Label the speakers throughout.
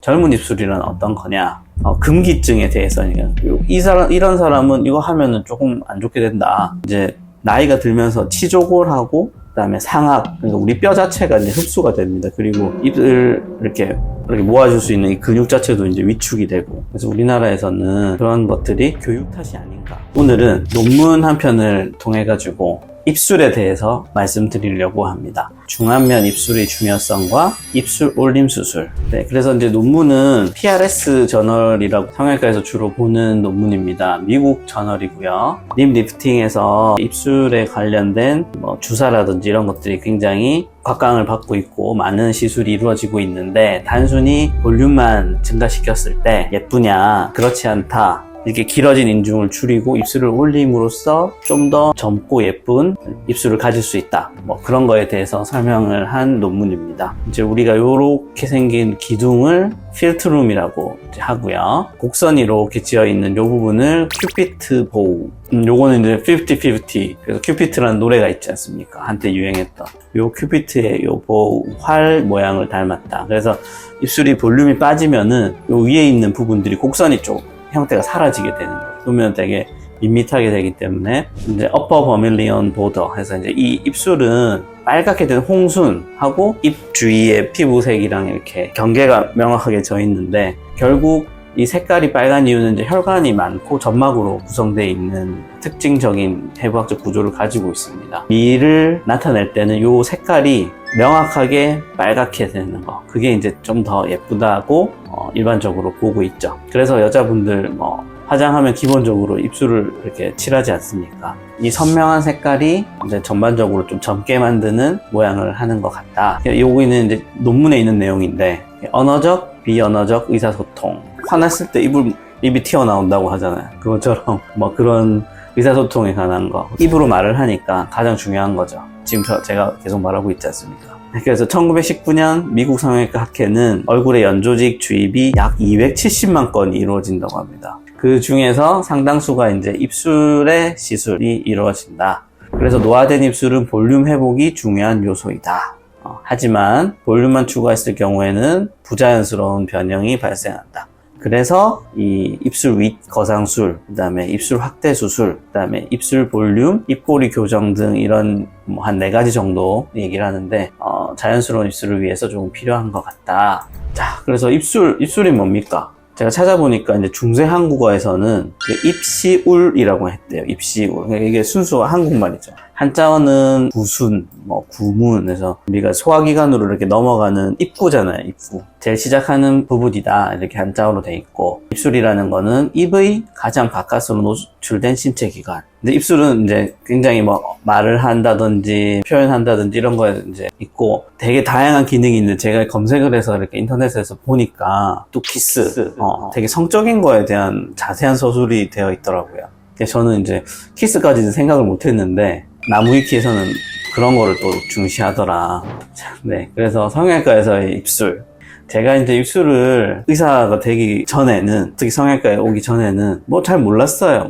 Speaker 1: 젊은 입술이란 어떤 거냐? 금기증에 대해서 이런 사람은 이거 하면은 조금 안 좋게 된다. 이제 나이가 들면서 치조골하고 그다음에 상악, 그러니까 우리 뼈 자체가 이제 흡수가 됩니다. 그리고 입을 이렇게 모아줄 수 있는 이 근육 자체도 이제 위축이 되고, 그래서 우리나라에서는 그런 것들이 교육 탓이 아닌가. 오늘은 논문 한 편을 통해 가지고 입술에 대해서 말씀드리려고 합니다. 중안면 입술의 중요성과 입술 올림 수술. 네, 그래서 이제 논문은 PRS 저널이라고 성형외과에서 주로 보는 논문입니다. 미국 저널이고요. 립 리프팅에서 입술에 관련된 주사라든지 이런 것들이 굉장히 곽강을 받고 있고 많은 시술이 이루어지고 있는데, 단순히 볼륨만 증가시켰을 때 예쁘냐? 그렇지 않다. 이렇게 길어진 인중을 줄이고 입술을 올림으로써 좀 더 젊고 예쁜 입술을 가질 수 있다. 그런 거에 대해서 설명을 한 논문입니다. 이제 우리가 요렇게 생긴 기둥을 필트룸이라고 하고요. 곡선이 이렇게 지어 있는 요 부분을 큐피트 보우. 요거는 이제 50-50. 그래서 큐피트라는 노래가 있지 않습니까? 한때 유행했던. 요 큐피트의 요 보우, 활 모양을 닮았다. 그래서 입술이 볼륨이 빠지면은 요 위에 있는 부분들이 곡선이 쪽 형태가 사라지게 되는 거예요. 그러면 되게 밋밋하게 되기 때문에 이제 upper vermilion border 해서 이제 이 입술은 빨갛게 된 홍순하고 입 주위의 피부색이랑 이렇게 경계가 명확하게 져 있는데, 결국 이 색깔이 빨간 이유는 이제 혈관이 많고 점막으로 구성되어 있는 특징적인 해부학적 구조를 가지고 있습니다. 미를 나타낼 때는 이 색깔이 명확하게 빨갛게 되는 거, 그게 이제 좀 더 예쁘다고 일반적으로 보고 있죠. 그래서 여자분들 화장하면 기본적으로 입술을 이렇게 칠하지 않습니까? 이 선명한 색깔이 이제 전반적으로 좀 젊게 만드는 모양을 하는 것 같다. 여기는 이제 논문에 있는 내용인데, 언어적, 비언어적 의사소통. 화났을 때 입이 튀어나온다고 하잖아요. 그것처럼 그런 의사소통에 관한 거. 입으로 말을 하니까 가장 중요한 거죠. 지금 제가 계속 말하고 있지 않습니까? 그래서 1919년 미국 성형외과 학회는 얼굴의 연조직 주입이 약 270만 건이 이루어진다고 합니다. 그 중에서 상당수가 이제 입술의 시술이 이루어진다. 그래서 노화된 입술은 볼륨 회복이 중요한 요소이다. 하지만 볼륨만 추가했을 경우에는 부자연스러운 변형이 발생한다. 그래서 이 입술 윗 거상술, 그 다음에 입술 확대 수술, 그 다음에 입술 볼륨, 입꼬리 교정 등 이런 한 4가지 정도 얘기를 하는데, 자연스러운 입술을 위해서 조금 필요한 것 같다. 자, 그래서 입술이 뭡니까? 제가 찾아보니까 이제 중세 한국어에서는 입시울이라고 했대요. 입시울. 그러니까 이게 순수 한국말이죠. 한자어는 구순, 구문, 그래서 우리가 소화기관으로 이렇게 넘어가는 입구잖아요, 입구. 제일 시작하는 부분이다, 이렇게 한자어로 돼 있고, 입술이라는 거는 입의 가장 바깥으로 노출된 신체기관. 근데 입술은 이제 굉장히 말을 한다든지 표현한다든지 이런 거에 이제 있고, 되게 다양한 기능이 있는데, 제가 검색을 해서 이렇게 인터넷에서 보니까 또 키스, 되게 성적인 거에 대한 자세한 서술이 되어 있더라고요. 저는 이제 키스까지는 생각을 못 했는데, 나무위키에서는 그런 거를 또 중시하더라. 네. 그래서 성형외과에서의 입술. 제가 이제 입술을 의사가 되기 전에는, 특히 성형외과에 오기 전에는 잘 몰랐어요.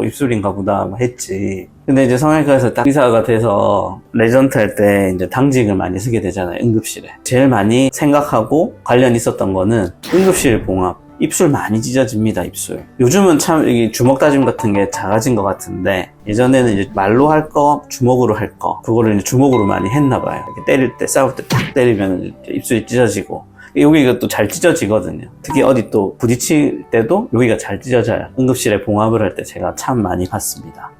Speaker 1: 입술인가 보다 했지. 근데 이제 성형외과에서 딱 의사가 돼서 레전트 할 때 이제 당직을 많이 쓰게 되잖아요, 응급실에. 제일 많이 생각하고 관련 있었던 거는 응급실 봉합. 입술 많이 찢어집니다, 입술. 요즘은 참 이 주먹 다짐 같은 게 작아진 것 같은데, 예전에는 이제 말로 할 거, 주먹으로 할 거, 그거를 이제 주먹으로 많이 했나 봐요. 이렇게 때릴 때, 싸울 때 탁 때리면 입술이 찢어지고, 여기가 또 잘 찢어지거든요. 특히 어디 또 부딪힐 때도 여기가 잘 찢어져요. 응급실에 봉합을 할 때 제가 참 많이 봤습니다.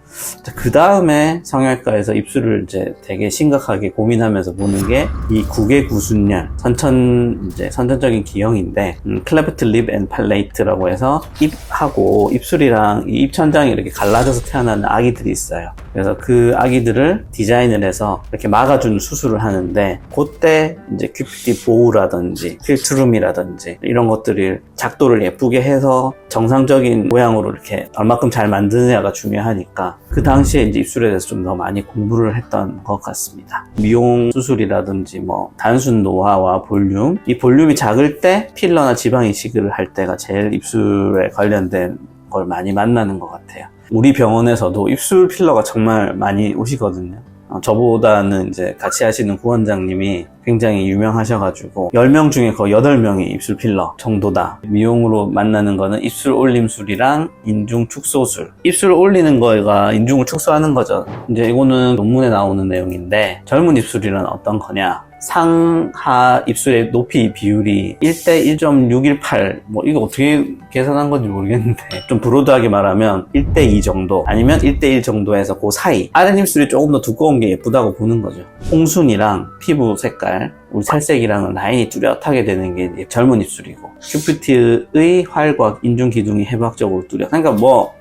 Speaker 1: 그 다음에 성형외과에서 입술을 이제 되게 심각하게 고민하면서 보는 게 이 구개구순열, 선천적인 기형인데, 클레프트 립 앤 팔레이트라고 해서 입하고 입술이랑 이 입천장이 이렇게 갈라져서 태어나는 아기들이 있어요. 그래서 그 아기들을 디자인을 해서 이렇게 막아주는 수술을 하는데, 그때 이제 큐피티 보우라든지 필트룸이라든지 이런 것들을 작도를 예쁘게 해서 정상적인 모양으로 이렇게 얼마큼 잘 만드느냐가 중요하니까, 그 당시에 이제 입술에 대해서 좀 더 많이 공부를 했던 것 같습니다. 미용 수술이라든지 단순 노화와 볼륨, 이 볼륨이 작을 때 필러나 지방 이식을 할 때가 제일 입술에 관련된 걸 많이 만나는 것 같아요. 우리 병원에서도 입술 필러가 정말 많이 오시거든요. 저보다는 이제 같이 하시는 구원장님이 굉장히 유명하셔가지고 10명 중에 거의 8명이 입술 필러 정도다. 미용으로 만나는 거는 입술 올림술이랑 인중 축소술. 입술 올리는 거가 인중을 축소하는 거죠. 이제 이거는 논문에 나오는 내용인데 젊은 입술이란 어떤 거냐. 상하 입술의 높이 비율이 1대 1.618 뭐 이거 어떻게 계산한 건지 모르겠는데 좀 브로드하게 말하면 1대 2 정도 아니면 1대 1 정도에서 그 사이 아랫입술이 조금 더 두꺼운 게 예쁘다고 보는 거죠. 홍순이랑 피부 색깔 우리 살색이랑은 라인이 뚜렷하게 되는 게 젊은 입술이고 큐피트의 활과 인중 기둥이 해부학적으로 뚜렷. 그러니까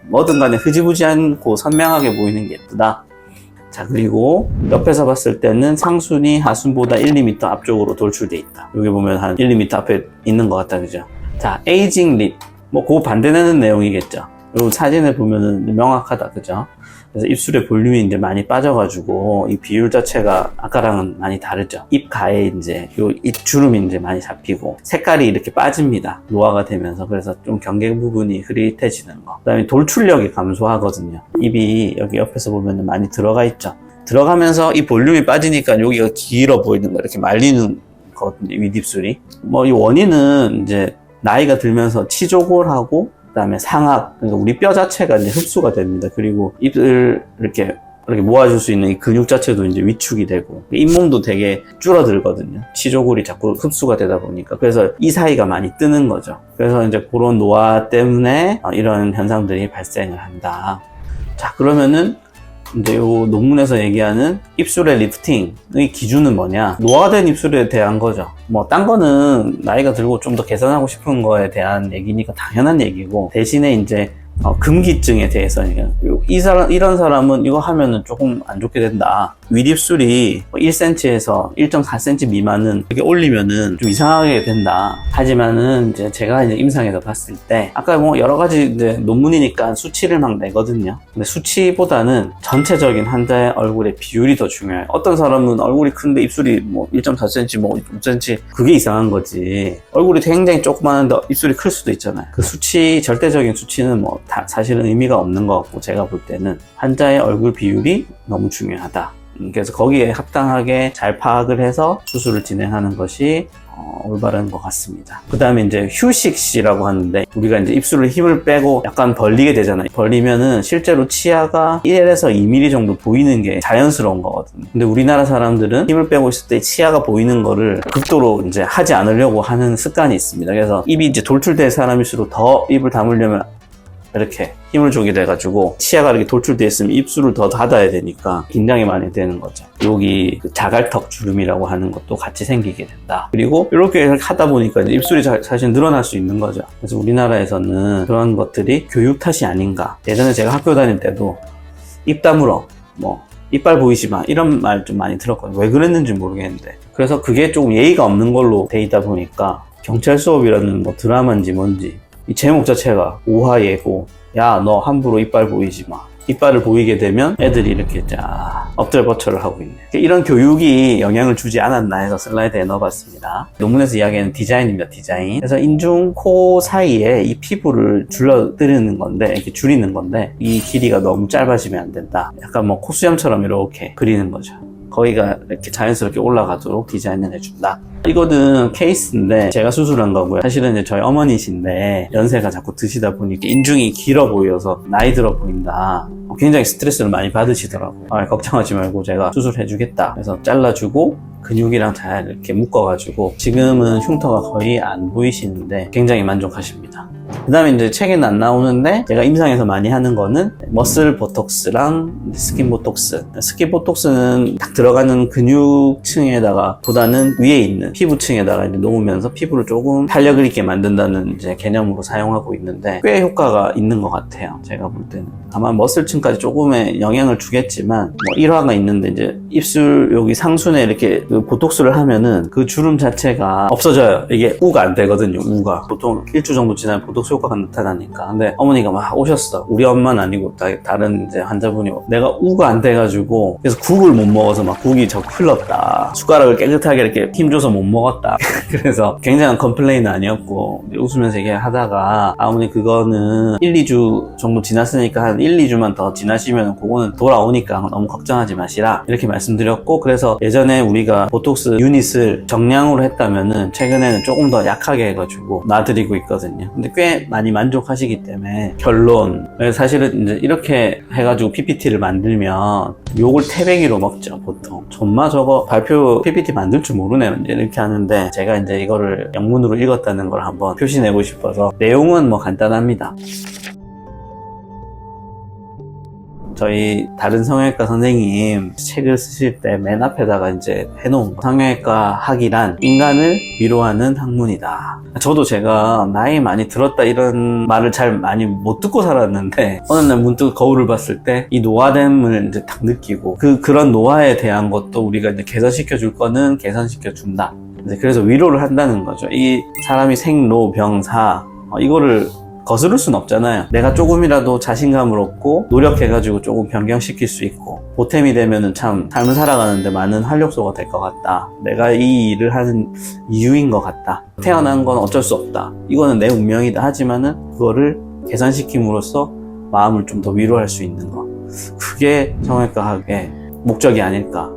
Speaker 1: 뭐든 간에 흐지부지 않고 선명하게 보이는 게 예쁘다. 자, 그리고 옆에서 봤을 때는 상순이 하순보다 1~2m 앞쪽으로 돌출돼 있다. 여기 보면 한 1~2m 앞에 있는 것 같다, 그죠? 자, 에이징 립. 그거 반대되는 내용이겠죠. 요 사진을 보면은 명확하다, 그죠? 그래서 입술의 볼륨이 이제 많이 빠져가지고 이 비율 자체가 아까랑은 많이 다르죠. 입 가에 이제 요 입주름이 이제 많이 잡히고 색깔이 이렇게 빠집니다. 노화가 되면서. 그래서 좀 경계 부분이 흐릿해지는 거. 그다음에 돌출력이 감소하거든요. 입이 여기 옆에서 보면 많이 들어가 있죠. 들어가면서 이 볼륨이 빠지니까 여기가 길어 보이는 거 이렇게 말리는 거거든요. 윗입술이. 이 원인은 이제 나이가 들면서 치조골하고 그다음에 상악, 그러니까 우리 뼈 자체가 이제 흡수가 됩니다. 그리고 입을 이렇게 모아줄 수 있는 이 근육 자체도 이제 위축이 되고 잇몸도 되게 줄어들거든요. 치조골이 자꾸 흡수가 되다 보니까. 그래서 이 사이가 많이 뜨는 거죠. 그래서 이제 그런 노화 때문에 이런 현상들이 발생을 한다. 자, 그러면은 이제 요 논문에서 얘기하는 입술의 리프팅의 기준은 뭐냐? 노화된 입술에 대한 거죠. 딴 거는 나이가 들고 좀 더 개선하고 싶은 거에 대한 얘기니까 당연한 얘기고, 대신에 이제 금기증에 대해서 이런 사람은 이거 하면은 조금 안 좋게 된다. 윗입술이 1cm에서 1.4cm 미만은 이렇게 올리면은 좀 이상하게 된다. 하지만은 이제 제가 이제 임상에서 봤을 때 아까 여러 가지 이제 논문이니까 수치를 막 내거든요. 근데 수치보다는 전체적인 환자의 얼굴의 비율이 더 중요해요. 어떤 사람은 얼굴이 큰데 입술이 1.4cm, 5cm 그게 이상한 거지. 얼굴이 굉장히 조그마한데 입술이 클 수도 있잖아요. 그 수치 절대적인 수치는 사실은 의미가 없는 것 같고, 제가 볼 때는 환자의 얼굴 비율이 너무 중요하다. 그래서 거기에 합당하게 잘 파악을 해서 수술을 진행하는 것이 올바른 것 같습니다. 그 다음에 이제 휴식시라고 하는데, 우리가 이제 입술을 힘을 빼고 약간 벌리게 되잖아요. 벌리면은 실제로 치아가 1에서 2mm 정도 보이는 게 자연스러운 거거든요. 근데 우리나라 사람들은 힘을 빼고 있을 때 치아가 보이는 거를 극도로 이제 하지 않으려고 하는 습관이 있습니다. 그래서 입이 이제 돌출된 사람일수록 더 입을 다물려면 이렇게 힘을 주게 돼가지고 치아가 이렇게 돌출되어 있으면 입술을 더 닫아야 되니까 긴장이 많이 되는 거죠. 여기 자갈턱 주름이라고 하는 것도 같이 생기게 된다. 그리고 이렇게 하다 보니까 이제 입술이 사실 늘어날 수 있는 거죠. 그래서 우리나라에서는 그런 것들이 교육 탓이 아닌가. 예전에 제가 학교 다닐 때도 입 다물어, 이빨 보이지 마, 이런 말 좀 많이 들었거든요. 왜 그랬는지 모르겠는데. 그래서 그게 조금 예의가 없는 걸로 돼 있다 보니까 경찰 수업이라는 드라마인지 뭔지 이 제목 자체가 오하예고, 야, 너 함부로 이빨 보이지 마. 이빨을 보이게 되면 애들이 이렇게 엎드려버쳐를 하고 있네. 이런 교육이 영향을 주지 않았나 해서 슬라이드에 넣어봤습니다. 논문에서 이야기하는 디자인입니다, 디자인. 그래서 인중, 코 사이에 이 피부를 줄어드리는 건데, 이렇게 줄이는 건데, 이 길이가 너무 짧아지면 안 된다. 약간 코수염처럼 이렇게 그리는 거죠. 거기가 이렇게 자연스럽게 올라가도록 디자인을 해준다. 이거는 케이스인데 제가 수술한 거고요. 사실은 이제 저희 어머니신데 연세가 자꾸 드시다 보니까 인중이 길어 보여서 나이 들어 보인다. 굉장히 스트레스를 많이 받으시더라고요. 걱정하지 말고 제가 수술해주겠다. 그래서 잘라주고 근육이랑 잘 이렇게 묶어가지고 지금은 흉터가 거의 안 보이시는데 굉장히 만족하십니다. 그 다음에 이제 책에는 안 나오는데 제가 임상에서 많이 하는 거는 머슬 보톡스랑 스킨 보톡스. 스킨 보톡스는 딱 들어가는 근육층에다가 보다는 위에 있는 피부층에다가 이제 놓으면서 피부를 조금 탄력을 있게 만든다는 이제 개념으로 사용하고 있는데 꽤 효과가 있는 것 같아요. 제가 볼 때는. 아마 머슬층까지 조금의 영향을 주겠지만 일화가 있는데 이제 입술 여기 상순에 이렇게 그 보톡스를 하면은 그 주름 자체가 없어져요. 이게 우가 안 되거든요. 우가. 보통 1주 정도 지나면 보톡스 효과가 나타나니까. 근데 어머니가 막 오셨어. 우리 엄마는 아니고 다른 이제 환자분이 내가 우가 안 돼가지고 그래서 국을 못 먹어서 막 국이 자꾸 흘렀다. 숟가락을 깨끗하게 이렇게 힘줘서 못 먹었다. 그래서 굉장한 컴플레인은 아니었고 웃으면서 얘기하다가 어머니 그거는 1, 2주 정도 지났으니까 한 1, 2주만 더 지나시면 그거는 돌아오니까 너무 걱정하지 마시라 이렇게 말씀드렸고, 그래서 예전에 우리가 보톡스 유닛을 정량으로 했다면은 최근에는 조금 더 약하게 해가지고 놔드리고 있거든요. 근데 꽤 많이 만족하시기 때문에 결론, 사실은 이제 이렇게 해가지고 PPT를 만들면 욕을 태백이로 먹죠 보통. 정말 저거 발표 PPT 만들 줄 모르네 이제 이렇게 하는데, 제가 이제 이거를 영문으로 읽었다는 걸 한번 표시내고 싶어서. 내용은 뭐 간단합니다. 저희 다른 성형외과 선생님 책을 쓰실 때 맨 앞에다가 이제 해놓은 거. 성형외과 학이란 인간을 위로하는 학문이다. 저도 제가 나이 많이 들었다 이런 말을 잘 많이 못 듣고 살았는데 어느 날 문득 거울을 봤을 때 이 노화됨을 이제 딱 느끼고 그런 노화에 대한 것도 우리가 이제 개선시켜 줄 거는 개선시켜 준다. 그래서 위로를 한다는 거죠. 이 사람이 생로병사 이거를 거스를 순 없잖아요. 내가 조금이라도 자신감을 얻고 노력해가지고 조금 변경시킬 수 있고 보탬이 되면은 참 삶을 살아가는데 많은 활력소가 될 것 같다. 내가 이 일을 하는 이유인 것 같다. 태어난 건 어쩔 수 없다. 이거는 내 운명이다. 하지만은 그거를 개선시킴으로써 마음을 좀 더 위로할 수 있는 거. 그게 성형외과학의 목적이 아닐까.